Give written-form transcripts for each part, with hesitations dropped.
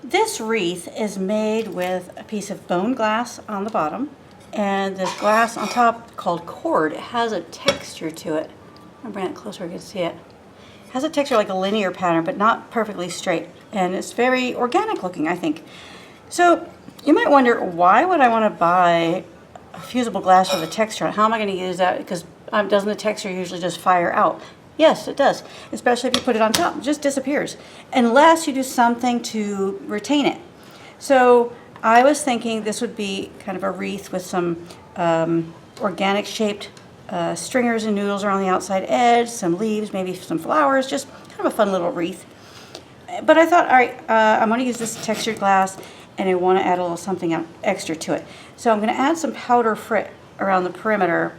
This wreath is made with a piece of bone glass on the bottom and this glass on top called cord. It has a texture to it. I'll bring it closer so you can see it. It has a texture like a linear pattern, but not perfectly straight. And it's very organic looking, I think. So you might wonder, why would I want to buy a fusible glass with a texture on it? How am I going to use that? Because doesn't the texture usually just fire out? Yes, it does, especially if you put it on top. It just disappears, unless you do something to retain it. So I was thinking this would be kind of a wreath with some organic shaped stringers and noodles around the outside edge, some leaves, maybe some flowers, just kind of a fun little wreath. But I thought, all right, I'm going to use this textured glass, and I want to add a little something extra to it. So I'm going to add some powder frit around the perimeter,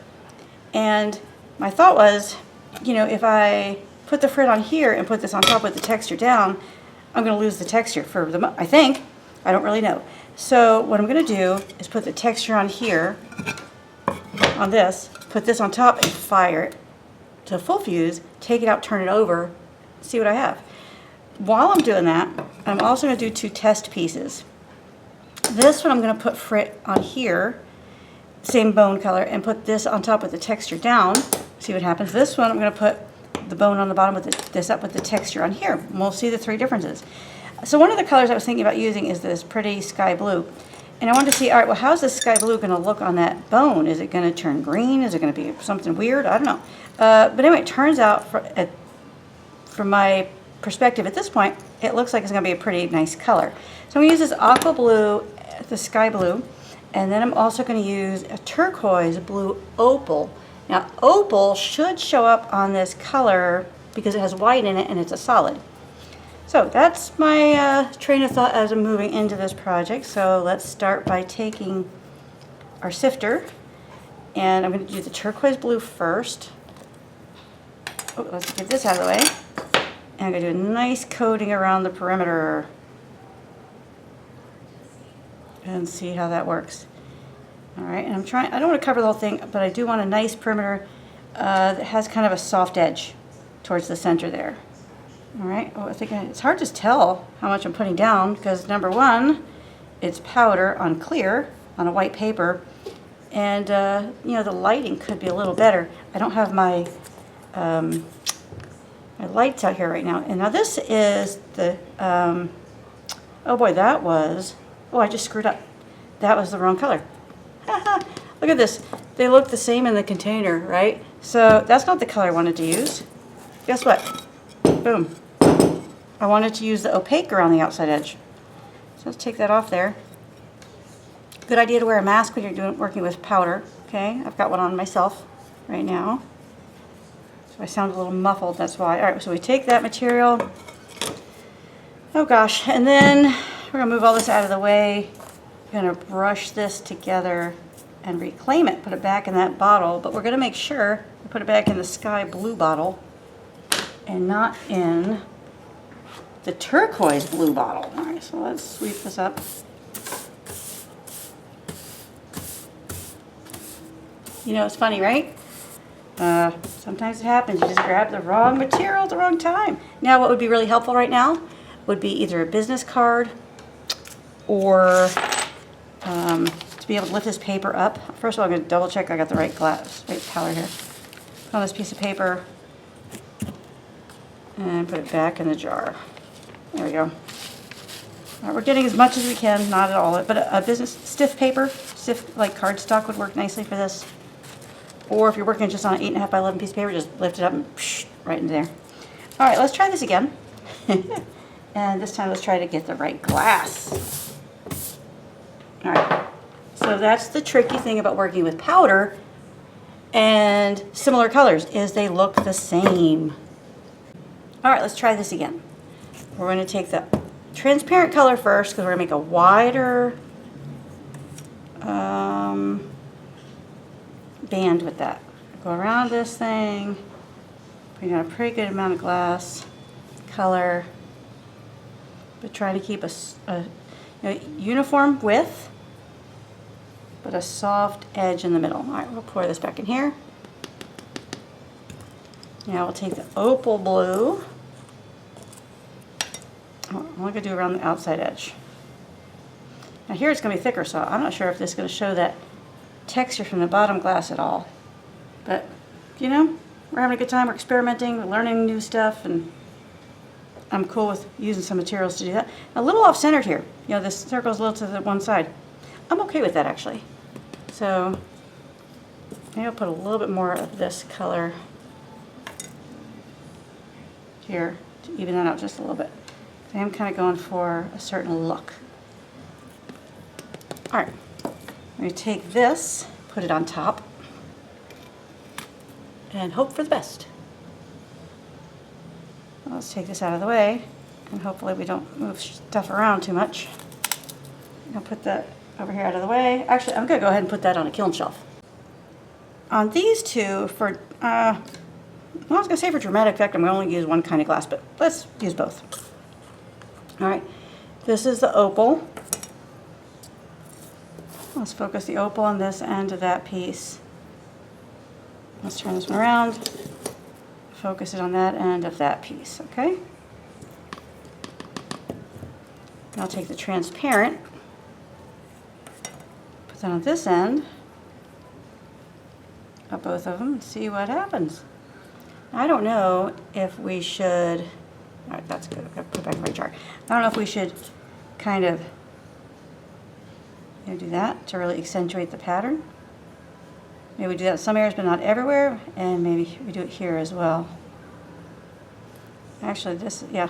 and my thought was, you know, if I put the frit on here and put this on top with the texture down, I'm going to lose the texture for the I think. I don't really know. So what I'm going to do is put the texture on here, on this, put this on top and fire it to full fuse, take it out, turn it over, see what I have. While I'm doing that, I'm also going to do 2 test pieces. This one I'm going to put frit on here, same bone color, and put this on top with the texture down. See what happens. This one I'm going to put the bone on the bottom with this up with the texture on here. And we'll see the 3 differences. So one of the colors I was thinking about using is this pretty sky blue. And I wanted to see, all right, well, how's this sky blue going to look on that bone? Is it going to turn green? Is it going to be something weird? I don't know. But anyway, it turns out, from my perspective at this point, it looks like it's going to be a pretty nice color. So I'm going to use this aqua blue, the sky blue, and then I'm also going to use a turquoise blue opal. Now, opal should show up on this color because it has white in it and it's a solid. So that's my train of thought as I'm moving into this project. So let's start by taking our sifter, and I'm going to do the turquoise blue first. Oh, let's get this out of the way. And I'm going to do a nice coating around the perimeter and see how that works. All right, and I don't want to cover the whole thing, but I do want a nice perimeter that has kind of a soft edge towards the center there. All right, well, I think it's hard to tell how much I'm putting down because, number one, it's powder on clear on a white paper, and you know, the lighting could be a little better. I don't have my my lights out here right now. And now this is the oh boy, I just screwed up. That was the wrong color. Look at this. They look the same in the container, right? So that's not the color I wanted to use. Guess what? Boom. I wanted to use the opaque around the outside edge. So let's take that off there. Good idea to wear a mask when you're working with powder. Okay, I've got one on myself right now. So I sound a little muffled, that's why. All right, so we take that material. Oh gosh, and then we're gonna move all this out of the way. We're gonna brush this together and reclaim it, put it back in that bottle, but we're gonna make sure we put it back in the sky blue bottle and not in the turquoise blue bottle. All right, so let's sweep this up. You know, it's funny, right? Sometimes it happens. You just grab the wrong material at the wrong time. Now, what would be really helpful right now would be either a business card or to be able to lift this paper up. First of all, I'm going to double check I got the right color here. Put on this piece of paper and put it back in the jar. There we go. All right, we're getting as much as we can, not at all, but a business stiff paper, stiff like cardstock would work nicely for this. Or if you're working just on an 8.5 by 11 piece of paper, just lift it up and right into there. All right, let's try this again. And this time let's try to get the right glass. All right, so that's the tricky thing about working with powder and similar colors is they look the same. All right, let's try this again. We're going to take the transparent color first because we're going to make a wider band with that. Go around this thing, bring out a pretty good amount of glass color, but trying to keep a uniform width, but a soft edge in the middle. All right, we'll pour this back in here. Now we'll take the opal blue I'm only going to do around the outside edge. Now here it's going to be thicker, so I'm not sure if this is going to show that texture from the bottom glass at all. But, you know, we're having a good time, we're experimenting, we're learning new stuff, and I'm cool with using some materials to do that. A little off-centered here. You know, this circle is a little to the one side. I'm okay with that, actually. So maybe I'll put a little bit more of this color here to even that out just a little bit. I am kind of going for a certain look. All right, I'm going to take this, put it on top, and hope for the best. Let's take this out of the way, and hopefully we don't move stuff around too much. I'll put that over here out of the way. Actually, I'm going to go ahead and put that on a kiln shelf. On these two, for, well, I was going to say for dramatic effect, I'm going to only use one kind of glass, but let's use both. All right, this is the opal. Let's focus the opal on this end of that piece. Let's turn this one around. Focus it on that end of that piece, okay? Now I'll take the transparent, put that on this end of both of them and see what happens. I don't know if we should, all right, that's good, I've got to put it back in my jar. I don't know if we should kind of do that to really accentuate the pattern. Maybe we do that in some areas but not everywhere, and maybe we do it here as well. Actually this, yeah.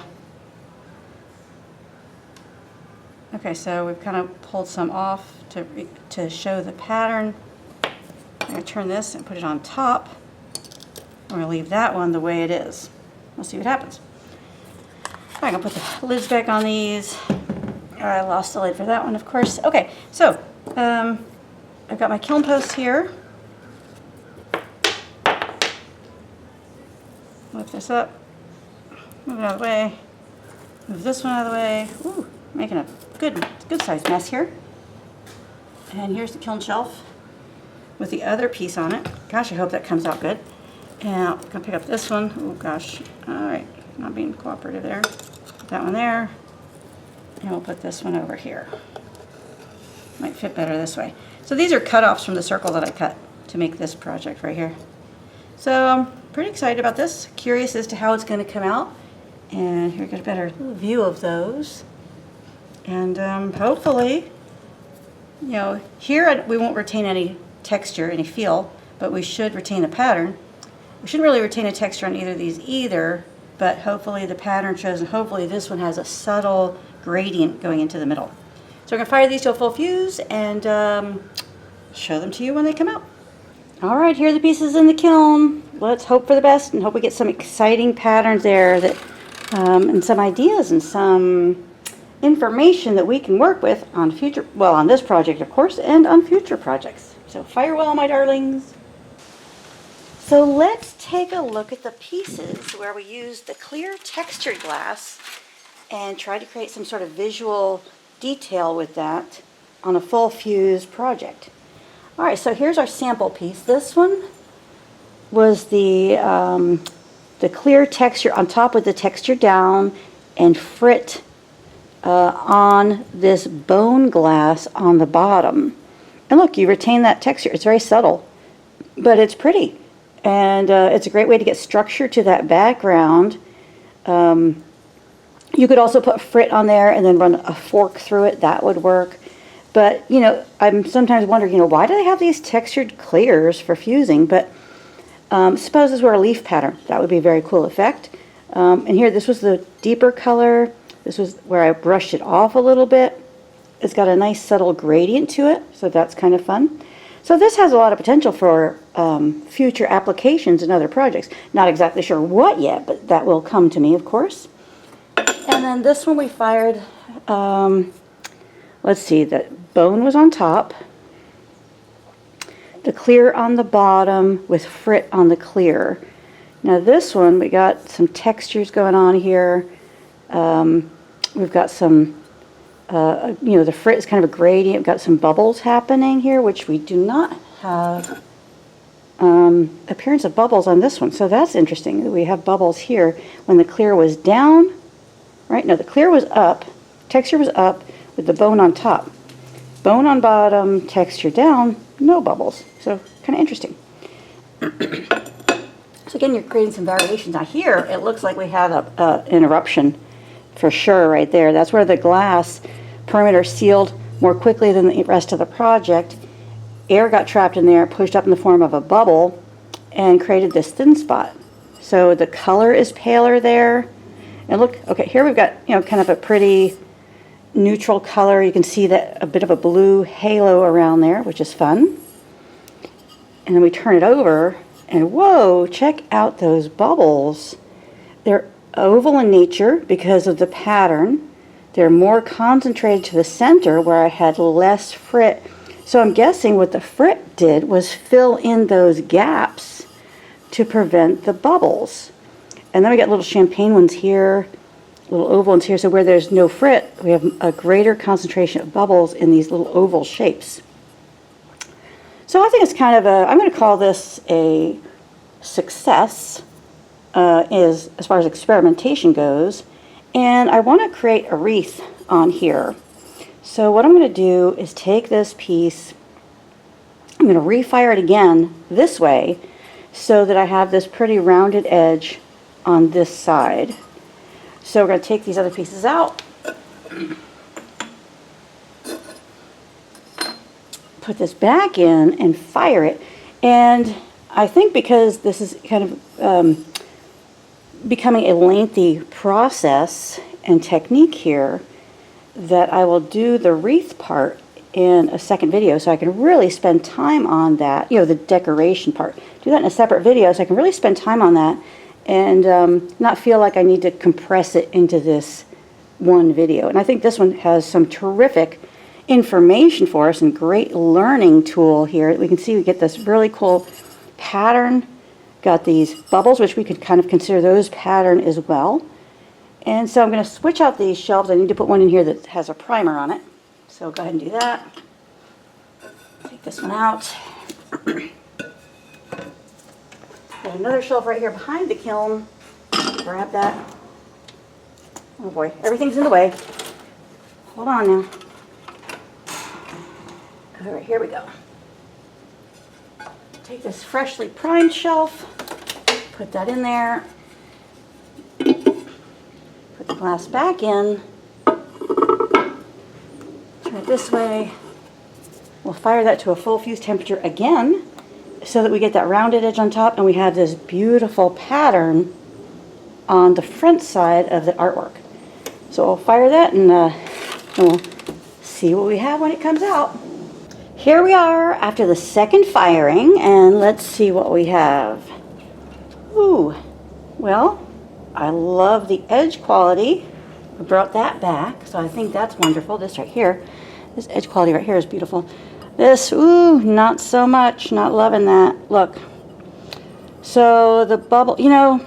Okay, so we've kind of pulled some off to show the pattern. I'm going to turn this and put it on top. I'm going to leave that one the way it is. We'll see what happens. I'm going to put the lids back on these. I lost the lid for that one, of course. Okay, so I've got my kiln post here. Lift this up, move it out of the way, move this one out of the way. Ooh, making a good sized mess here. And here's the kiln shelf with the other piece on it. Gosh, I hope that comes out good. And I'm gonna pick up this one. Oh gosh, all right, not being cooperative there. Put that one there, and we'll put this one over here. Might fit better this way. So these are cutoffs from the circle that I cut to make this project right here. So I'm pretty excited about this, curious as to how it's going to come out. And here we get a better view of those. And hopefully, you know, here we won't retain any texture, any feel, but we should retain a pattern. We shouldn't really retain a texture on either of these either, but hopefully the pattern shows, and hopefully this one has a subtle gradient going into the middle. So we're going to fire these to a full fuse and show them to you when they come out. All right, here are the pieces in the kiln. Let's hope for the best and hope we get some exciting patterns there that, and some ideas and some information that we can work with on future, well, on this project, of course, and on future projects. So fire well, my darlings. So let's take a look at the pieces where we used the clear textured glass and tried to create some sort of visual detail with that on a full fuse project. All right, so here's our sample piece. This one was the clear texture on top with the texture down and frit on this bone glass on the bottom. And look, you retain that texture. It's very subtle, but it's pretty. And it's a great way to get structure to that background. You could also put frit on there and then run a fork through it. That would work. But, you know, I'm sometimes wondering, you know, why do they have these textured clears for fusing? But suppose this were a leaf pattern. That would be a very cool effect. And here, this was the deeper color. This was where I brushed it off a little bit. It's got a nice subtle gradient to it, so that's kind of fun. So this has a lot of potential for future applications and other projects. Not exactly sure what yet, but that will come to me, of course. And then this one we fired, let's see, the bone was on top, the clear on the bottom with frit on the clear. Now this one, we got some textures going on here. We've got some, you know, the frit is kind of a gradient. We've got some bubbles happening here, which we do not have appearance of bubbles on this one. So that's interesting. We have bubbles here when the clear was down. right? No, the clear was up, texture was up with the bone on top. Bone on bottom, texture down, no bubbles. So kind of interesting. So again, you're creating some variations. Now here, it looks like we have an eruption for sure right there. That's where the glass perimeter sealed more quickly than the rest of the project. Air got trapped in there, pushed up in the form of a bubble, and created this thin spot. So the color is paler there. And look, okay, here we've got, you know, kind of a pretty neutral color. You can see that a bit of a blue halo around there, which is fun. And then we turn it over, and whoa, check out those bubbles. They're oval in nature because of the pattern. They're more concentrated to the center where I had less frit. So I'm guessing what the frit did was fill in those gaps to prevent the bubbles. And then we got little champagne ones here, little oval ones here. So where there's no frit, we have a greater concentration of bubbles in these little oval shapes. So I think it's kind of I'm going to call this a success as far as experimentation goes. And I want to create a wreath on here. So what I'm going to do is take this piece, I'm going to refire it again this way so that I have this pretty rounded edge on this side. So we're going to take these other pieces out, put this back in and fire it. And I think because this is kind of becoming a lengthy process and technique here, that I will do the wreath part in a second video so I can really spend time on that, you know, the decoration part. Do that in a separate video so I can really spend time on that and not feel like I need to compress it into this one video. And I think this one has some terrific information for us and great learning tool here. We can see we get this really cool pattern, got these bubbles, which we could kind of consider those pattern as well. And so I'm going to switch out these shelves. I need to put one in here that has a primer on it. So go ahead and do that. Take this one out. Got another shelf right here behind the kiln. Grab that. Oh boy, everything's in the way. Hold on now. All right, here we go. Take this freshly primed shelf, put that in there. Put the glass back in, turn it this way. We'll fire that to a full fuse temperature again so that we get that rounded edge on top and we have this beautiful pattern on the front side of the artwork. So we'll fire that and we'll see what we have when it comes out. Here we are after the second firing and let's see what we have. Ooh, well, I love the edge quality. I brought that back, so I think that's wonderful. This right here, this edge quality right here is beautiful. This, ooh, not so much, not loving that. Look, so the bubble, you know,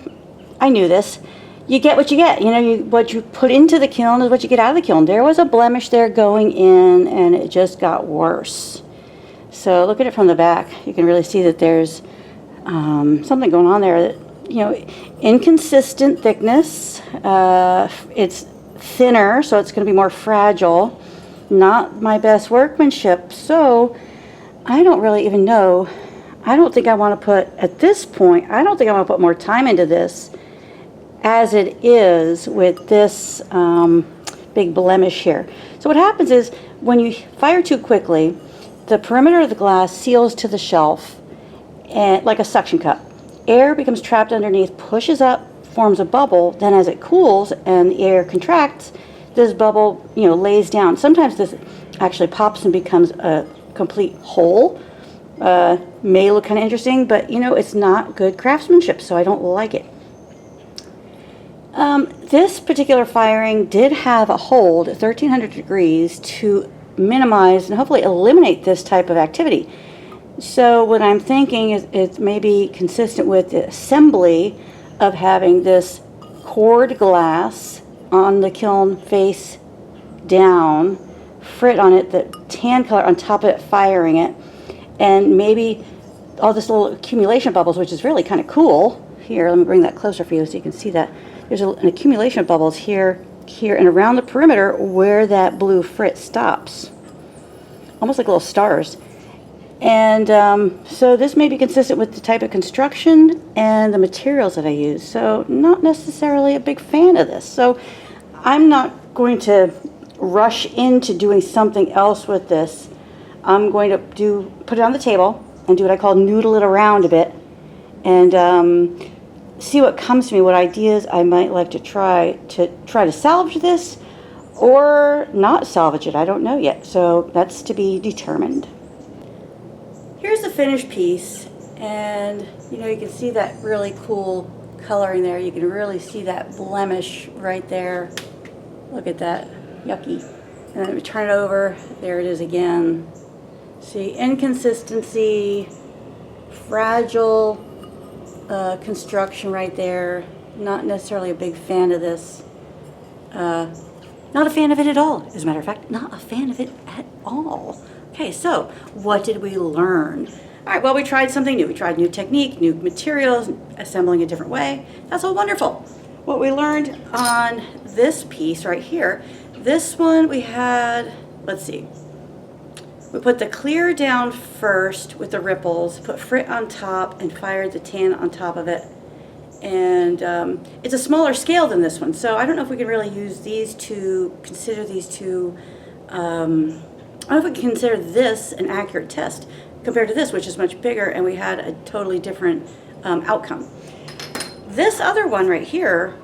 I knew this. You get what you get. You know, what you put into the kiln is what you get out of the kiln. There was a blemish there going in, and it just got worse. So look at it from the back. You can really see that there's something going on there that, you know, inconsistent thickness. It's thinner, so it's going to be more fragile. Not my best workmanship. So I don't really even know. I don't think I want to put, at this point, I don't think I want to put more time into this as it is with this big blemish here. So what happens is when you fire too quickly, the perimeter of the glass seals to the shelf and like a suction cup. Air becomes trapped underneath, pushes up, forms a bubble. Then as it cools and the air contracts, this bubble, you know, lays down. Sometimes this actually pops and becomes a complete hole. May look kind of interesting, but you know, it's not good craftsmanship, so I don't like it. This particular firing did have a hold at 1300 degrees to minimize and hopefully eliminate this type of activity. So what I'm thinking is it's maybe consistent with the assembly of having this cord glass on the kiln face down, frit on it, the tan color on top of it, firing it, and maybe all this little accumulation of bubbles, which is really kind of cool. Here, let me bring that closer for you so you can see that. There's an accumulation of bubbles here, here and around the perimeter where that blue frit stops. Almost like little stars. And so this may be consistent with the type of construction and the materials that I use. So not necessarily a big fan of this. So I'm not going to rush into doing something else with this. I'm going to put it on the table and do what I call noodle it around a bit and see what comes to me, what ideas I might like to try to salvage this or not salvage it. I don't know yet. So that's to be determined. Here's the finished piece, and you can see that really cool coloring there. You can really see that blemish right there. Look at that, yucky. And then we turn it over, there it is again. See, inconsistency, fragile construction right there. Not necessarily a big fan of this. Not a fan of it at all, as a matter of fact, not a fan of it at all. Okay, so what did we learn? All right, well, we tried something new. We tried new technique, new materials, assembling a different way. That's all wonderful. What we learned on this piece right here, this one we had, let's see, we put the clear down first with the ripples, put frit on top, and fired the tan on top of it. And it's a smaller scale than this one, so I don't know if we can really use these two, consider these two, I don't know if we can consider this an accurate test compared to this, which is much bigger, and we had a totally different outcome. This other one right here,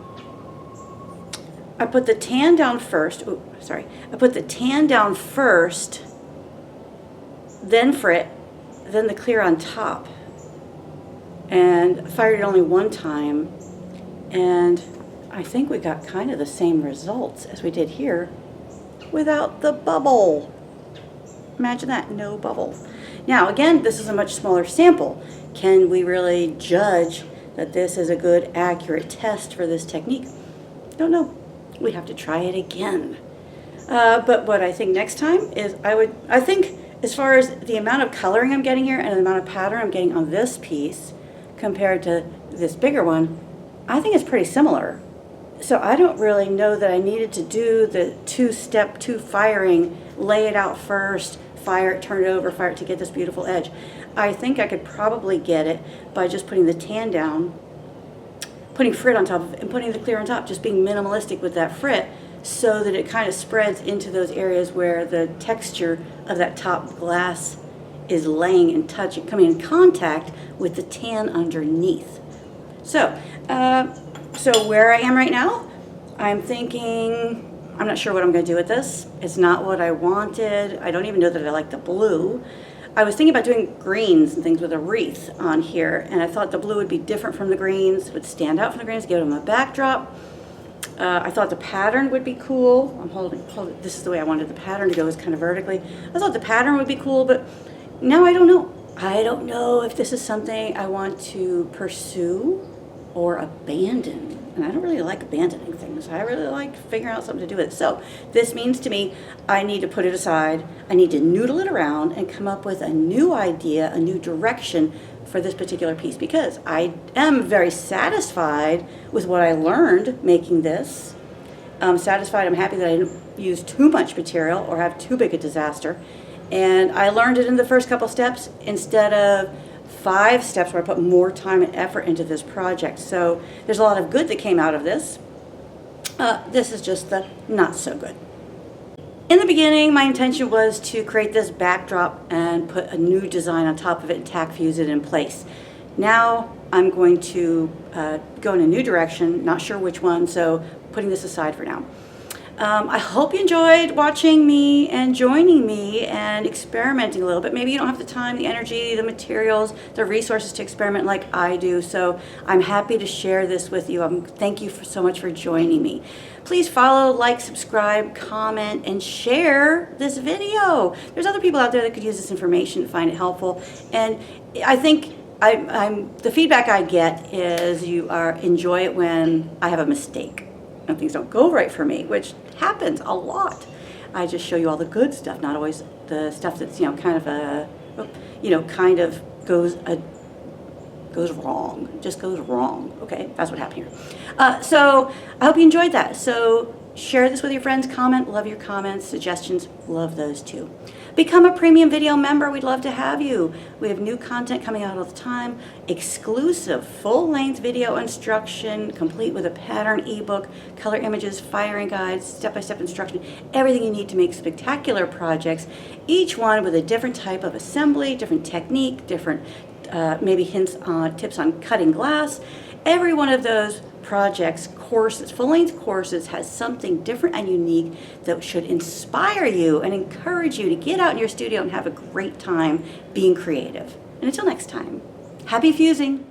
I put the tan down first. Oh, sorry. I put the tan down first, then frit, then the clear on top, and fired it only one time, and I think we got kind of the same results as we did here without the bubble. Imagine that, no bubble. Now, again, this is a much smaller sample. Can we really judge that this is a good, accurate test for this technique? Don't know. We have to try it again. But what I think next time is I think as far as the amount of coloring I'm getting here and the amount of pattern I'm getting on this piece compared to this bigger one, I think it's pretty similar. So I don't really know that I needed to do the two-step, firing, lay it out first, fire it, turn it over, fire it to get this beautiful edge. I think I could probably get it by just putting the tan down, putting frit on top of it, and putting the clear on top, just being minimalistic with that frit so that it kind of spreads into those areas where the texture of that top glass is laying and touching, coming in contact with the tan underneath. So, so where I am right now, I'm thinking, I'm not sure what I'm going to do with this. It's not what I wanted. I don't even know that I like the blue. I was thinking about doing greens and things with a wreath on here, and I thought the blue would be different from the greens, would stand out from the greens, give them a backdrop. I thought the pattern would be cool. I'm holding, this is the way I wanted the pattern to go, is kind of vertically. I thought the pattern would be cool, but now I don't know. I don't know if this is something I want to pursue or abandon. And I don't really like abandoning things. I really like figuring out something to do with it. So this means to me, I need to put it aside. I need to noodle it around and come up with a new idea, a new direction for this particular piece, because I am very satisfied with what I learned making this. I'm satisfied, I'm happy that I didn't use too much material or have too big a disaster. And I learned it in the first couple steps instead of 5 steps where I put more time and effort into this project. So there's a lot of good that came out of this. This is just the not so good. In the beginning, my intention was to create this backdrop and put a new design on top of it and tack fuse it in place. Now I'm going to go in a new direction, not sure which one, so putting this aside for now. I hope you enjoyed watching me and joining me and experimenting a little bit. Maybe you don't have the time, the energy, the materials, the resources to experiment like I do, so I'm happy to share this with you. Thank you so much for joining me. Please follow, like, subscribe, comment, and share this video. There's other people out there that could use this information and find it helpful, and I think the feedback I get is you enjoy it when I have a mistake and things don't go right for me, which happens a lot. I just show you all the good stuff, not always the stuff that's kind of goes wrong, just goes wrong. Okay, that's what happened here. So I hope you enjoyed that. So Share this with your friends, comment, love your comments, suggestions, love those too. Become a premium video member, we'd love to have you. We have new content coming out all the time, exclusive full-length video instruction, complete with a pattern ebook, color images, firing guides, step-by-step instruction, everything you need to make spectacular projects, each one with a different type of assembly, different technique, different maybe hints on tips on cutting glass. Every one of those projects, courses, full-length courses has something different and unique that should inspire you and encourage you to get out in your studio and have a great time being creative. And until next time, happy fusing!